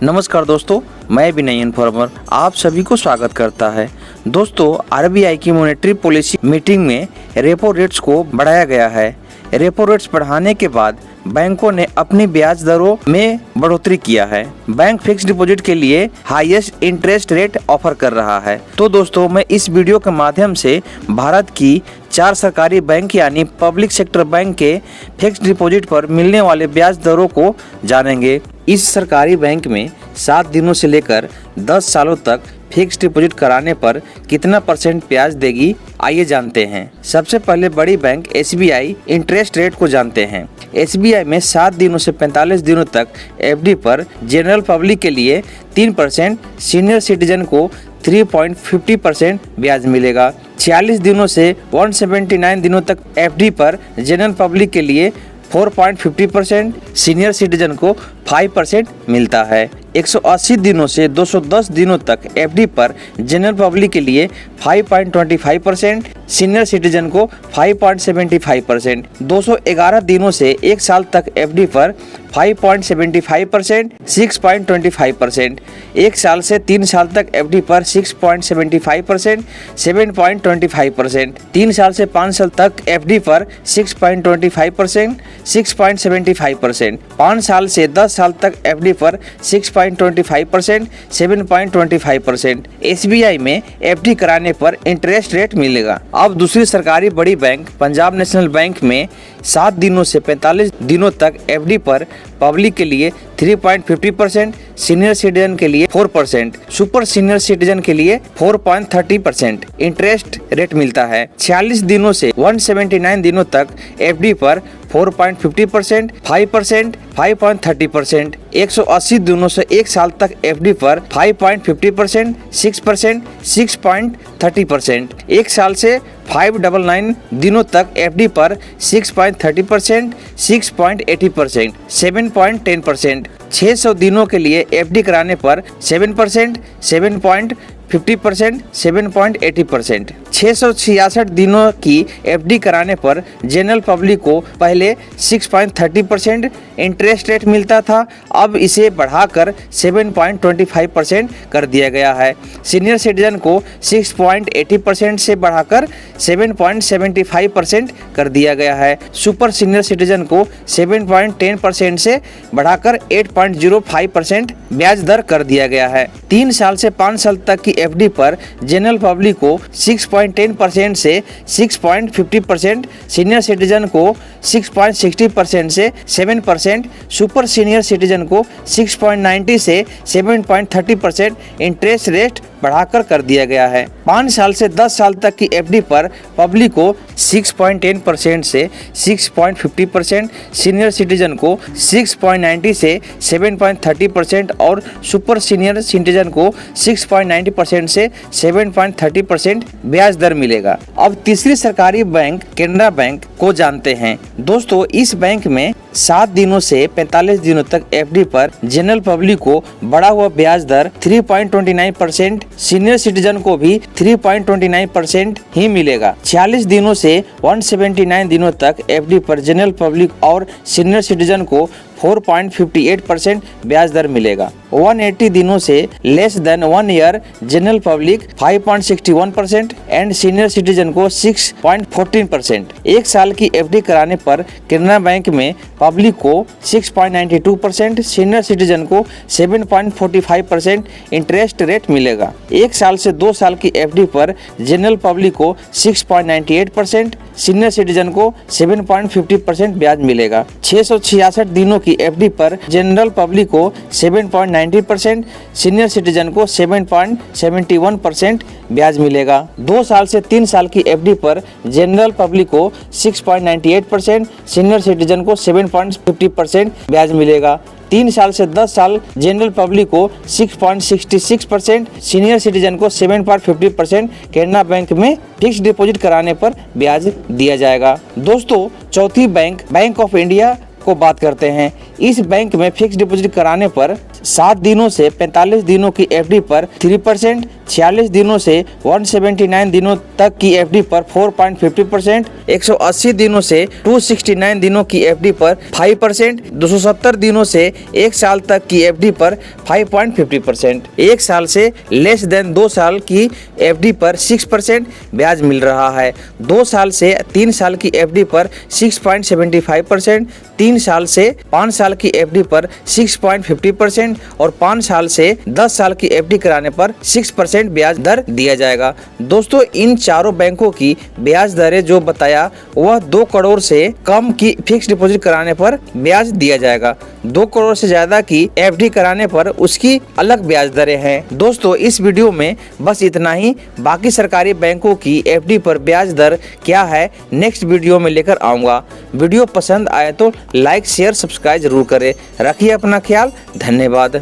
नमस्कार दोस्तों, मैं विनय इन्फॉर्मर आप सभी को स्वागत करता है। दोस्तों, आरबीआई की मॉनेटरी पॉलिसी मीटिंग में रेपो रेट्स को बढ़ाया गया है। रेपो रेट्स बढ़ाने के बाद बैंकों ने अपनी ब्याज दरों में बढ़ोतरी किया है। बैंक फिक्स डिपॉजिट के लिए हाईएस्ट इंटरेस्ट रेट ऑफर कर रहा है। तो दोस्तों, मैं इस वीडियो के माध्यम से भारत की 4 सरकारी बैंक यानी पब्लिक सेक्टर बैंक के फिक्स डिपॉजिट पर मिलने वाले ब्याज दरों को जानेंगे। इस सरकारी बैंक में 7 दिनों से लेकर 10 सालों तक फिक्स डिपॉजिट कराने पर कितना % ब्याज देगी, आइए जानते हैं। सबसे पहले बड़ी बैंक एसबीआई इंटरेस्ट रेट को जानते हैं। एसबीआई में 7 दिनों से 45 दिनों तक एफडी पर जनरल पब्लिक के लिए 3%, सीनियर सिटीजन को 3.50% ब्याज मिलेगा। 46 दिनों से 179 दिनों तक एफडी पर जनरल पब्लिक के लिए 4.50%, सीनियर सिटीजन को 5% मिलता है। 180 दिनों से 210 दिनों तक एफडी पर जनरल पब्लिक के लिए 5.25%, सीनियर सिटीजन को 5.75%। 211 दिनों से 1 साल तक एफडी पर 5.75%, 6.25%। 1 साल से 3 साल तक एफडी पर 6.75%, 7.25%। 3 साल से 5 साल तक एफडी पर 6.25%, 6.75%। 5 साल से 10 साल तक एफडी पर 6.25%, 7.25%। एसबीआई में एफडी कराने पर इंटरेस्ट रेट मिलेगा। अब दूसरी सरकारी बड़ी बैंक पंजाब नेशनल बैंक में 7 दिनों से 45 दिनों तक एफडी पर पब्लिक के लिए 3.50%, सीनियर सिटीजन के लिए 4%, सुपर सीनियर सिटीजन के लिए 4.30% इंटरेस्ट रेट मिलता है। 46 दिनों से 179 दिनों तक एफडी पर 4.50%, 5%, 5.30%। 180 दिनों से 1 साल तक एफडी पर 5.50%, 6%, 6.30%। 1 साल से 599 दिनों तक एफडी पर 6.30%, 6.80%, 7.10%। 600 दिनों के लिए एफडी कराने पर 7%, 7.50%, 7.80%। 666 दिनों की एफडी कराने पर जनरल पब्लिक को पहले 6.30% इंटरेस्ट रेट मिलता था, अब इसे बढ़ाकर 7.25% कर दिया गया है। सीनियर सिटीजन को 6.80% से बढ़ाकर 7.75% कर दिया गया है। सुपर सीनियर सिटीजन को 7.10% से बढ़ाकर 8.05% ब्याज दर कर दिया गया है। 3 साल से 5 साल तक की एफडी पर जनरल पब्लिक को 6.10% से 6.50%, सीनियर सिटीजन को 6.60% से 7%, सुपर सीनियर सिटीजन को 6.90 से 7.30% इंटरेस्ट रेट बढ़ाकर कर दिया गया है। 5 साल से 10 साल तक की एफडी पर पब्लिक को 6.10% से 6.50%, सीनियर सिटीजन को 6.90 से 7.30% और सुपर सीनियर सिटीजन को 6.90% से 7.30% ब्याज दर मिलेगा। अब तीसरी सरकारी बैंक केनरा बैंक को जानते हैं। दोस्तों, इस बैंक में 7 दिनों से 45 दिनों तक एफडी पर जनरल पब्लिक को बढ़ा हुआ ब्याज दर 3.29%, सीनियर सिटीजन को भी 3.29% ही मिलेगा। 46 दिनों से 179 दिनों तक एफडी पर जनरल पब्लिक और सीनियर सिटीजन को 4.58% ब्याज दर मिलेगा। 180 दिनों से less than 1 year general public 5.61% and senior citizen को 6.14%। 1 साल की एफडी कराने पर केनरा बैंक में पब्लिक को 6.92%, सीनियर सिटीजन को 7.45% इंटरेस्ट रेट मिलेगा। 1 साल से 2 साल की एफडी पर जनरल पब्लिक को 6.98%, सीनियर सिटीजन को 7.50% ब्याज मिलेगा। 666 दिनों की एफडी पर जनरल पब्लिक को 7.90%, सीनियर सिटीजन को 7.71% ब्याज मिलेगा। 2 साल से 3 साल की एफडी पर जनरल पब्लिक को 6.98%, सीनियर सिटीजन को 7.50% ब्याज मिलेगा। 3 साल से 10 साल जनरल पब्लिक को 6.66%, सीनियर सिटीजन को 7.50% केनरा बैंक में फिक्स डिपॉजिट कराने पर ब्याज दिया जाएगा। दोस्तों, चौथी बैंक बैंक ऑफ इंडिया को बात करते हैं। इस बैंक में फिक्स डिपॉजिट कराने पर 7 दिनों से 45 दिनों की एफडी पर 3%, 46 दिनों से 179 दिनों तक की एफडी पर 4.50%, 180 दिनों से 269 दिनों की एफडी पर 5%, 270 दिनों से 1 साल तक की एफडी पर 5.50%, 1 साल से लेस देन 2 साल की एफडी पर 6% ब्याज मिल रहा है। 2 साल से 3 साल की एफडी पर 6.75%, 3 साल से 5 साल की एफडी पर 6.50% और 5 साल से 10 साल की एफडी कराने पर 6% ब्याज दर दिया जाएगा। दोस्तों, इन चारों बैंकों की ब्याज दरें जो बताया वह 2 करोड़ से कम की फिक्स डिपॉजिट कराने पर ब्याज दिया जाएगा। 2 करोड़ से ज्यादा की एफडी कराने पर उसकी अलग ब्याज दरें हैं। दोस्तों, इस वीडियो में बस इतना ही। बाकी सरकारी बैंकों की एफडी पर ब्याज दर क्या है नेक्स्ट वीडियो में लेकर आऊंगा। वीडियो पसंद आए तो लाइक शेयर सब्सक्राइब जरूर करें। रखिए अपना ख्याल। धन्यवाद।